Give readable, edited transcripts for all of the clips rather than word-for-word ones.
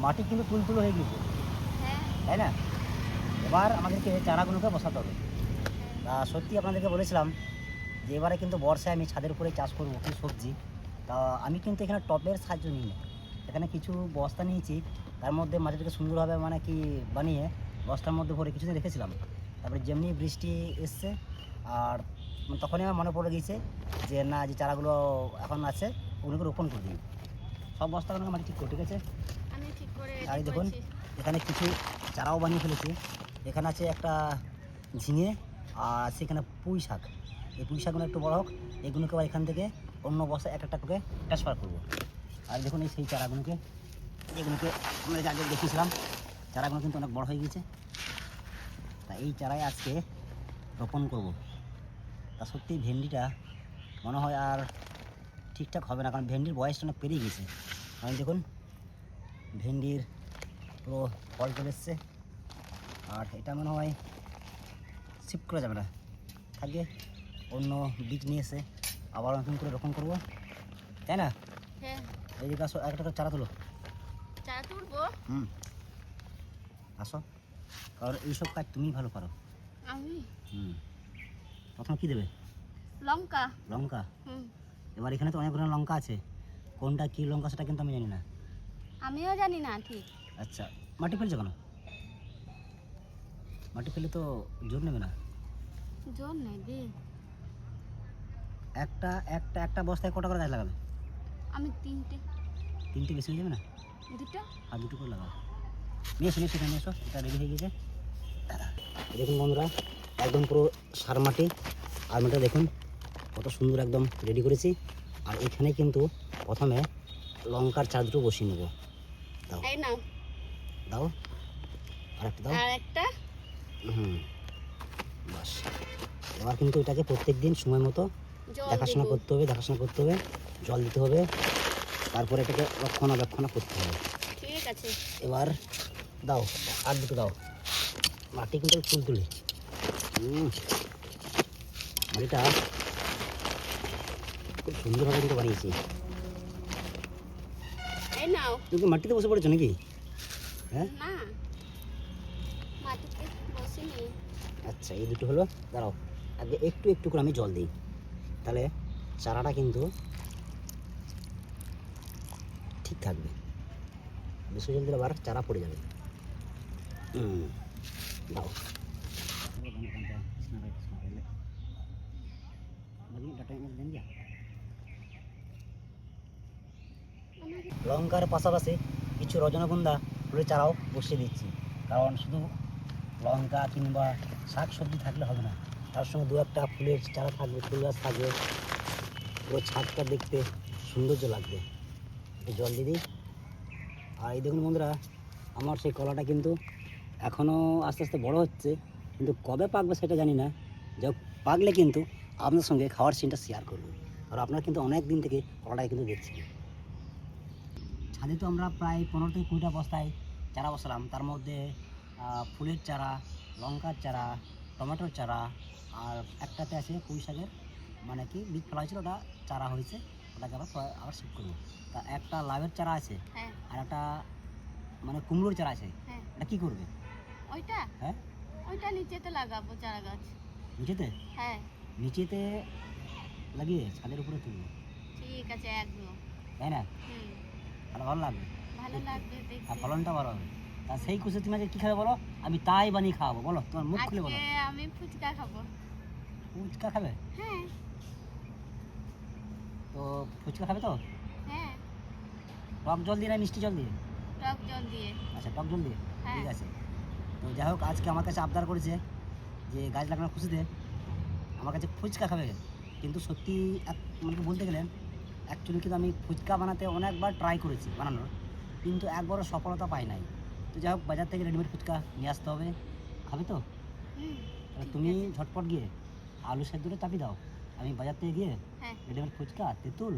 মাটি কিন্তু তুলতুলো হয়ে গিয়েছে, তাই না? এবার আমাদেরকে চারাগুলোকে বসাতে হবে। তা সত্যি আপনাদেরকে বলেছিলাম যে এবারে কিন্তু বর্ষায় আমি ছাদের উপরে চাষ করবো কি সবজি। তা আমি কিন্তু এখানে টবের সাহায্য নিই না, এখানে কিছু বস্তা নিয়েছি, তার মধ্যে মাটিটাকে সুন্দরভাবে মানে কি বানিয়ে বস্তার মধ্যে ভরে কিছুদিন রেখেছিলাম। তারপরে যেমনি বৃষ্টি এসছে আর তখনই আমার মনে পড়ে গিয়েছে যে না, যে চারাগুলো এখন আছে ওগুলোকে রোপণ করে দিই। সব বস্তাগুলোকে মাটি ঠিক করে, ঠিক আছে? আমি ঠিক করে আর এই দেখুন এখানে কিছু চারাও বানিয়ে ফেলেছি। এখানে আছে একটা ঝিঙে আর আছে এখানে পুঁই শাক। এই পুঁই শাকগুলো একটু বড় হোক, এগুলোকে আবার এখান থেকে অন্য বস্তা এক একটা করে ট্রান্সফার করবো। আর দেখুন এই সেই চারাগুলোকে, এগুলোকে আমরা আগে দেখিয়েছিলাম, চারাগুলো কিন্তু অনেক বড় হয়ে গেছে। তা এই চারাই আজকে রোপণ করব। তা সত্যি ভেন্ডিটা মনে হয় আর ঠিকঠাক হবে না, কারণ ভেন্ডির বয়সটা অনেক পেরিয়ে গেছে। কারণ দেখুন ভেন্ডির পুরো ফল চলে এসছে, আর এটা মনে হয় শিফট করা যাবে না, থাকে অন্য বীজ নিয়ে এসে আবার নতুন করে রোপণ করবো, তাই না? হ্যাঁ, এইদিকে আসো, একটা করে চারা তুলো। চারা তুলবো? আসো, কারণ এইসব কাজ তুমিই ভালো পারো। আমি প্রথমে কী দেবে? লঙ্কা। লঙ্কা? এবার এখানে তো অনেক ধরনের লঙ্কা আছে, কোনটা কী লঙ্কা সেটা কিন্তু আমি জানি না। আমিও জানি না ঠিক। আচ্ছা, মাটি ফেলছো কেন? মাটি ফেলে তো জোর নেবে না। জোর নেই দি। একটা একটা একটা বস্তায় কটা করে গাছ লাগাবে? আমি তিনটে। তিনটে বেশি হয়ে যাবে না? দুটো। আর দুটো করে লাগাও। নিয়ে এসো, এখানে এসো, এটা রেডি হয়ে গেছে। দেখুন বন্ধুরা, একদম পুরো সার মাটি আর মাটিটা দেখুন কত সুন্দর একদম রেডি করেছি। আর এখানে কিন্তু প্রথমে লঙ্কার চারা দুটো বসিয়ে নেবো। দাও এই নাও। দাও, আর একটা দাও। আর একটা। বাস, এবার কিন্তু এটাকে প্রত্যেক দিন সময় মতো দেখাশোনা করতে হবে, জল দিতে হবে, তারপরে এটাকে রক্ষণাবেক্ষণ করতে হবে। ঠিক আছে। এবার দাও, আর দুটো দাও। মাটি কিন্তু তুলতুলে, মাটিটা খুব সুন্দরভাবে কিন্তু বানিয়েছি। এই নাও। তুমি মাটিতে বসে পড়েছো নাকি? হ্যাঁ, না, মাটিতে বসিনি। আচ্ছা, এই দুটো হলো। দাঁড়াও, আগে একটু একটু করে আমি জল দিই, তাহলে চারাটা কিন্তু ঠিক থাকবে। বেশি জল দিলে আবার চারা পড়ে যাবে। দাও। লঙ্কার পাশাপাশি কিছু রজনীগন্ধা ফুলের চারাও বসিয়ে দিচ্ছি, কারণ শুধু লঙ্কা কিংবা শাক সবজি থাকলে হবে না, তার সঙ্গে দু একটা ফুলের চারা থাকবে, ফুল গাছ থাকবে, পুরো ছাদটা দেখতে সৌন্দর্য লাগবে। একটু জল দিয়ে দিই। আর এই দেখুন বন্ধুরা, আমার সেই কলাটা কিন্তু এখনও আস্তে আস্তে বড় হচ্ছে, কিন্তু কবে পাকবে সেটা জানি না। যাই হোক, পাকলে কিন্তু আপনার সঙ্গে খাওয়ার সিনটা শেয়ার করব। আর আপনারা কিন্তু অনেক দিন থেকে কলাটাকে কিন্তু দেখছেন। ছাদে তো আমরা প্রায় 15 থেকে 20টা বস্তায় চারা বসালাম, তার মধ্যে ফুলের চারা, লঙ্কার চারা, টমেটোর চারা, আর একটাতে আছে পুঁই শাকের, মানে কি বীজ ফেলা হয়েছিল, ওটা চারা হয়েছে, ওটাকে আবার শিফট করবো। তা একটা লাভের চারা আছে, আর একটা মানে কুমড়োর চারা আছে। এটা কী করবে? ওইটা? হ্যাঁ, ওইটা নিচেতে লাগাবো চারা গাছ। নিচেতে? হ্যাঁ, নিচেতে লাগিয়ে ছাদের উপরে তুলবো। ঠিক আছে, একদম। তাই না? আর ভালো লাগবে, ভালো লাগবে দেখতে, আর ফলনটা ভালো হবে। তা সেই খুশি তুমি আজকে কী খাবে বলো? আমি তাই বানিয়ে খাওয়াবো, বলো, তোমার মুখ খুলে বলো। আজকে আমি ফুচকা খাবো। ফুচকা খাবে? হ্যাঁ। তো ফুচকা খাবে তো? হ্যাঁ। টক জল দিয়ে না মিষ্টি জল দিয়ে? টক জল দিয়ে। আচ্ছা, টক জল দিয়ে, হ্যাঁ। ঠিক আছে। তো যাই হোক, আজকে আমার কাছে আবদার করেছে যে গাছ লাগানোর খুশিতে আমার কাছে ফুচকা খাবে। কিন্তু সত্যি মানে বলতে গেলেন অ্যাকচুয়ালি কিন্তু আমি ফুচকা বানাতে অনেকবার ট্রাই করেছি বানানোর, কিন্তু একবারও সফলতা পাই নাই। তো যাই হোক, বাজার থেকে রেডিমেড ফুচকা নিয়ে আসতে হবে। খাবে তো? তাহলে তুমি ঝটপট গিয়ে আলু সেদ্ধটা চাপিয়ে দাও, আমি বাজার থেকে গিয়ে রেডিমেড ফুচকা, তেঁতুল,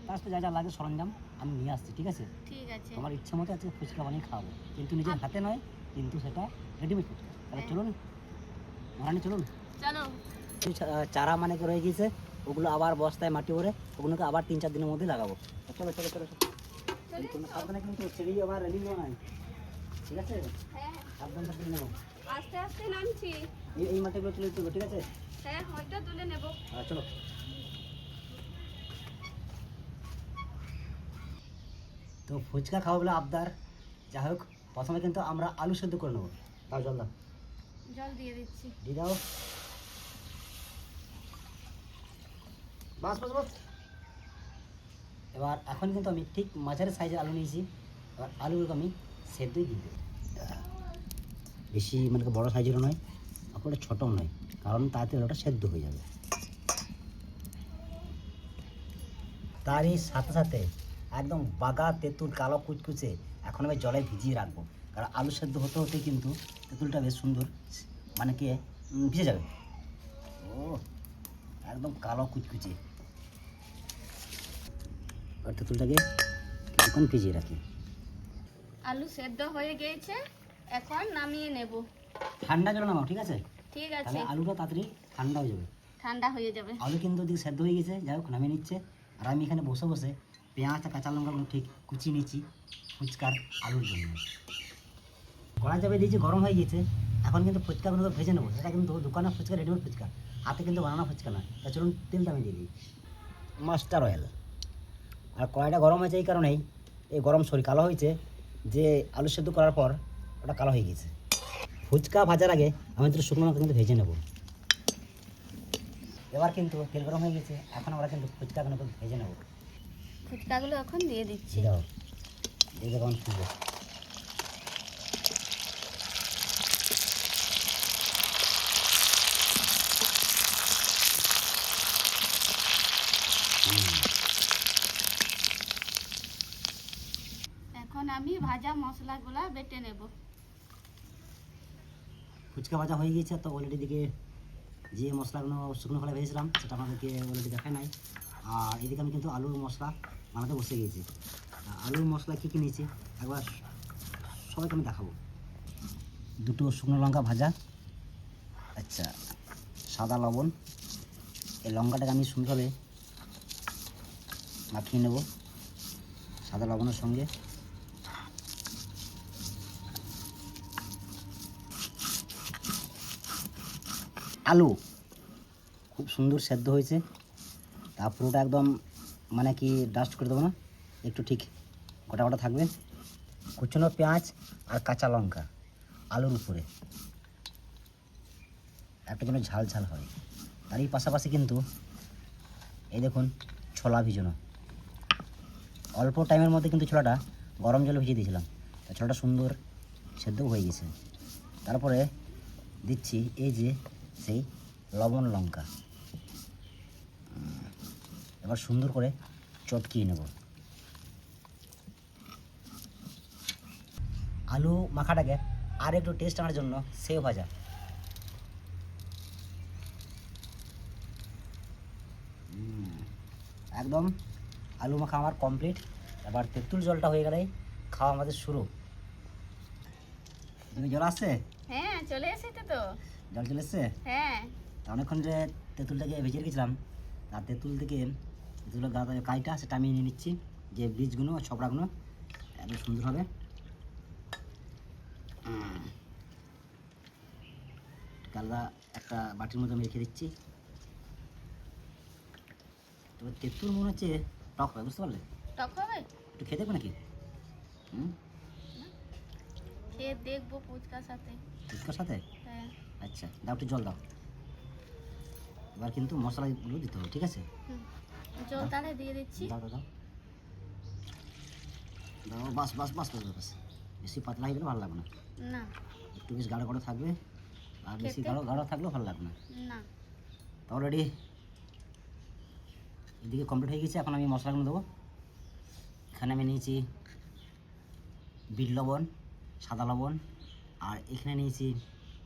তার সাথে যা যা লাগে সরঞ্জাম আমি নিয়ে আসছি, ঠিক আছে? ঠিক আছে। তোমার ইচ্ছে মতো আজকে ফুচকা বানিয়ে খাওয়াবো, কিন্তু নিজের হাতে নয়, কিন্তু সেটা রেডিমেড ফুচকা। তাহলে চলুন মহারানী, চলুন। চলো। চারা মানে রয়ে গিয়েছে, ওগুলো আবার বস্তায় মাটি ভরে ওগুলোকে আবার 3-4 দিনের মধ্যে লাগাবো। চলো চলো চলো। তোমরা সাবধানে কিন্তু সিঁড়ি আবার রেলিং দেওয়া নাই, ঠিক আছে? হ্যাঁ সাবধান সাবধানে নেবো। আস্তে আস্তে নামছি। এই মাটিগুলো তুলে তুলবো, ঠিক আছে? হ্যাঁ ওইটা তুলে নেব। চলো। তো ফুচকা খাওয়া বলে আবদার, যাই হোক প্রথমে কিন্তু আমরা আলু সেদ্ধ করে নেবো। তাও জল দাও, জল দিয়ে দিচ্ছি। দিয়ে দাও। বাস বাস বাস। এবার এখন কিন্তু আমি ঠিক মাঝারি সাইজের আলু নিয়েছি। এবার আলুগুলোকে আমি সেদ্ধই দিয়ে দেবো। বেশি মানে বড়ো সাইজেরও নয়, আপনার ছোটও নয়, কারণ তাতে ওটা সেদ্ধ হয়ে যাবে। তারই সাথে সাথে একদম বাগা তেঁতুল কালো কুচকুচে এখন আমি জলে ভিজিয়ে রাখবো, কারণ আলু সেদ্ধ হতে হতে কিন্তু তেঁতুলটা বেশ সুন্দর মানে কি ভিজে যাবে। ও একদম কালো কুচকুচে। আর তেঁতুলটাকে কিছুক্ষণ ভিজিয়ে রাখি। আলু সেদ্ধ হয়ে গিয়েছে, এখন নামিয়ে নেব। ঠান্ডা জলে নামাও, ঠিক আছে? ঠিক আছে, তাহলে আলুটা তাড়াতাড়ি ঠান্ডা হয়ে যাবে। ঠান্ডা হয়ে যাবে। আলু কিন্তু ওদিকে সেদ্ধ হয়ে গেছে, যাই হোক নামিয়ে নিচ্ছে। আর আমি এখানে বসে বসে পেঁয়াজ আর কাঁচা লঙ্কাগুলো ঠিক কুচিয়ে নিচ্ছি ফুচকার আলুর জন্য। কড়াই চাপে দিয়েছি, গরম হয়ে গেছে। এখন কিন্তু ফুচকাগুলো ভেজে নেবো। এটা কিন্তু দোকানের ফুচকা, রেডিমেড ফুচকা, হাতে কিন্তু বানানো ফুচকা না। তা চলুন তেলটা আমি দিয়ে দিই। Master oil. আর কড়াইটা গরম হয়েছে এই কারণেই, এই গরম সরি কালো হয়েছে যে আলু সেদ্ধ করার পর ওটা কালো হয়ে গেছে। ফুচকা ভাজার আগে আমি একটু শুকনো লঙ্কা কিন্তু ভেজে নেবো। এবার কিন্তু তেল গরম হয়ে গেছে, এখন আমরা কিন্তু ফুচকাগুলো ভেজে নেবো। ফুচকাগুলো এখন দিয়ে দিচ্ছি। দাও, দিয়ে দেখুন শুনবো। এখন আমি ভাজা মশলাগুলো বেটে নেব। ফুচকা ভাজা হয়ে গেছে, তো অলরেডি দিকে যে মশলাগুলো শুকনো খোলা ভেজেছিলাম সেটা আমাদেরকে অলরেডি দেখায় নাই। আর এদিকে আমি কিন্তু আলুর মশলা বানাতে বসে গিয়েছি। আলুর মশলা কী কী নিয়েছি একবার সবাইকে আমি দেখাবো। দুটো শুকনো লঙ্কা ভাজা, আচ্ছা সাদা লবণ, এই লঙ্কাটাকে আমি সুন্দরভাবে মাখিয়ে নেব সাদা লবণের সঙ্গে। আলু খুব সুন্দর সেদ্ধ হয়েছে, তা পুরোটা একদম মানে কি ডাস্ট করে দেবো না, একটু ঠিক গোটা গোটা থাকবে। কুচনো পেঁয়াজ আর কাঁচা লঙ্কা আলুর উপরে, একটা যেন ঝাল ঝাল হয়। তারই পাশাপাশি কিন্তু এই দেখুন ছোলা ভিজানো, অল্প টাইমের মধ্যে কিন্তু ছোলাটা গরম জলে ভিজিয়ে দিয়েছিলাম, তা ছোলাটা সুন্দর সেদ্ধ হয়ে গেছে। তারপরে দিচ্ছি এই যে সেই লবণ লঙ্কা, এবার সুন্দর করে চটকিয়ে নেব। আলু মাখাটাকে আর একটু টেস্ট আনার জন্য সেও ভাজা, একদম আলু মাখা আমার কমপ্লিট। এবার তেঁতুল জলটা হয়ে গেলেই খাওয়া আমাদের শুরু। তুমি জল আসছে? হ্যাঁ চলে এসেছে তো। জল চলে এসছে? হ্যাঁ তা অনেকক্ষণ যে তেঁতুলটাকে ভেজে রেখেছিলাম, তার তেঁতুল থেকে তেঁতুলের কাইটা সেটা আমি নিয়ে নিচ্ছি, যে বীজগুলো আর ছপড়াগুলো একদম সুন্দর হবে। আলাদা একটা বাটির মধ্যে আমি রেখে দিচ্ছি। তবে তেঁতুল মনে হচ্ছে টক হবে, বুঝতে পারলে? টক হবে, একটু খেয়ে দেখবে নাকি? খেয়ে দেখবো ফুচকার সাথে। ফুচকার সাথে? হ্যাঁ আচ্ছা দাও, একটু জল দাও। এবার কিন্তু মশলাগুলো দিতে হবে, ঠিক আছে? জল তাহলে দিয়ে দিচ্ছি। দাও দাও দাও দাও, বাস বাস বাস বাস বাস। বেশি পাতলা হয়ে গেলে ভালো লাগবে না, না একটু বেশ গাঢ় গাঢ় থাকবে। আর বেশি খেতে? গাঢ় গাঢ় থাকলেও ভালো লাগবে না। না তো অলরেডি এদিকে কমপ্লিট হয়ে গেছে, এখন আমি মশলাগুলো দেবো। এখানে আমি নিয়েছি বিট লবণ, সাদা লবণ, আর এখানে নিয়েছি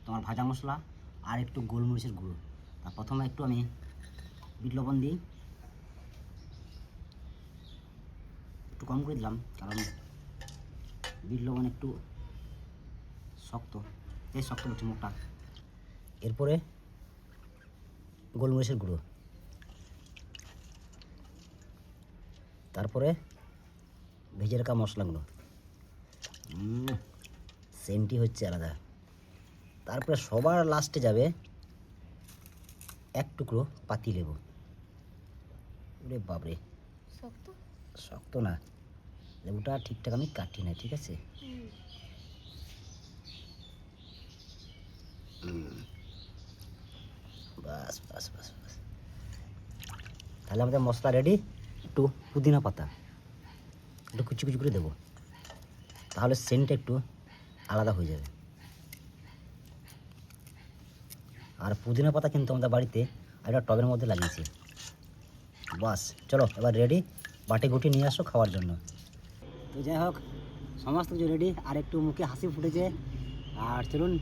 তোমার ভাজা মশলা আর একটু গোলমরিচের গুঁড়ো। তা প্রথমে একটু আমি বিট লবণ দিই, একটু কম করে দিলাম কারণ বিট লবণ একটু শক্ত, এই শক্ত হচ্ছে মুখটা। এরপরে গোলমরিচের গুঁড়ো, তারপরে ভেজে রাখা মশলাগুলো। সেন্টই হচ্ছে আলাদা। তারপরে সবার লাস্টে যাবে এক টুকরো পাতি লেবু। ওরে বাবরে, শক্ত। শক্ত না, লেবুটা ঠিকঠাক আমি কাটি না, ঠিক আছে। বাস বাস বাস বাস, তাহলে আমাদের মশলা রেডি। একটু পুদিনা পাতা একটু কুচি কুচি করে দেবো, তাহলে সেন্টটা একটু আলাদা হয়ে যাবে। আর পুদিনা পাতা কিন্তু আমাদের বাড়িতে একটা টবের মধ্যে লাগিয়েছি। বাস চলো এবার রেডি, বাটি গুটি নিয়ে আসো খাওয়ার জন্য। তো যাই হোক, সমস্ত কিছু রেডি, আর একটু মুখে হাসি ফুটেছে। আর চলুন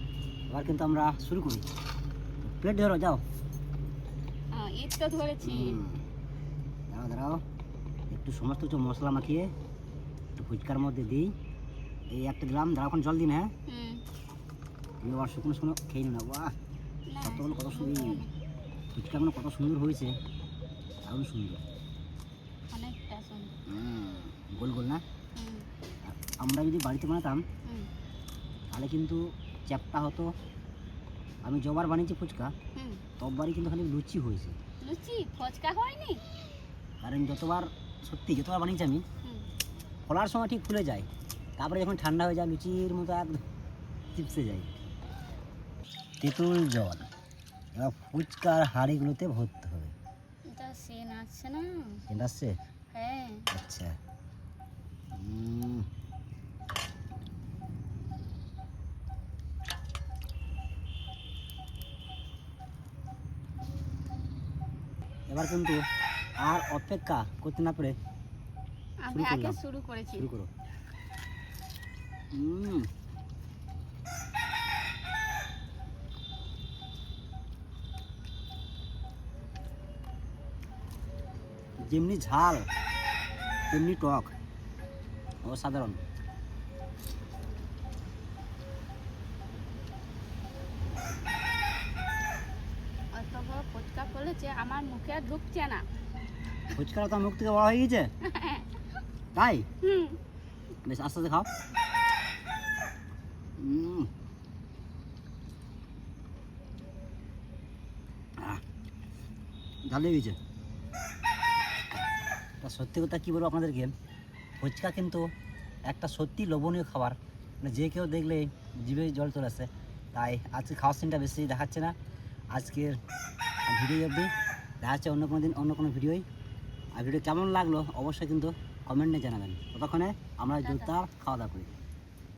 এবার কিন্তু আমরা শুরু করি। প্লেট ধরো, যাও। ঈদ তো ধরেছি। দাঁড়াও দাঁড়াও, একটু সমস্ত কিছু মশলা মাখিয়ে একটু ফুচকার মধ্যে দিই। এই একটা দিলাম, দাঁড়াও এখন জল দিন। হ্যাঁ, তুমি আবার শুকনো শুকনো খেয়ে নিও না। বাহ, কতগুলো, কত সুন্দর ফুচকাগুলো, কত সুন্দর হয়েছে, দারুণ সুন্দর, অনেকটা সুন্দর। গোল গোল না। আর আমরা যদি বাড়িতে বানাতাম তাহলে কিন্তু চ্যাপটা হতো। আমি যবার বানিয়েছি ফুচকা তববারই কিন্তু খালি লুচি হয়েছে, লুচি ফুচকা হয়নি। কারণ যতবার বানিয়েছি আমি, খোলার সময় ঠিক খুলে যায়, তারপরে যখন ঠান্ডা হয়ে যায় লুচির মতো একদম চিপসে যায়। তেঁতুল জল এবার ফুচকার হাঁড়িগুলোতে ভরতে হবে। এটা সেন আছে না? এটা আসছে? হ্যাঁ। আচ্ছা, এবার কিন্তু আর অপেক্ষা করতে না পারে আমি আগে শুরু করেছি। শুরু করো। যেমনি ঝাল তেমনি টক, অসাধারণ। অত বড় ফুচকা করেছে আমার মুখে আর ঢুকছে না। ফুচকাটা তো মুখ থেকে বড় হয়ে গেছে, তাই বেশ আস্তে আস্তে খাও। ঝাল হয়ে গেছে। তা সত্যি কথা কী বলবো আপনাদেরকে, ফুচকা কিন্তু একটা সত্যি লোভনীয় খাবার, মানে যে কেউ দেখলে জিভে জল চলে আসে। তাই আজকে খাওয়ার সিনটা বেশি দেখাচ্ছে না, আজকের ভিডিও অবধি, দেখা যাচ্ছে অন্য কোনো দিন অন্য কোনো ভিডিওই। আর ভিডিও কেমন লাগলো অবশ্যই কিন্তু কমেন্টে জানাবেন। ততক্ষণে আমরা জোরদার খাওয়া দাওয়া করি।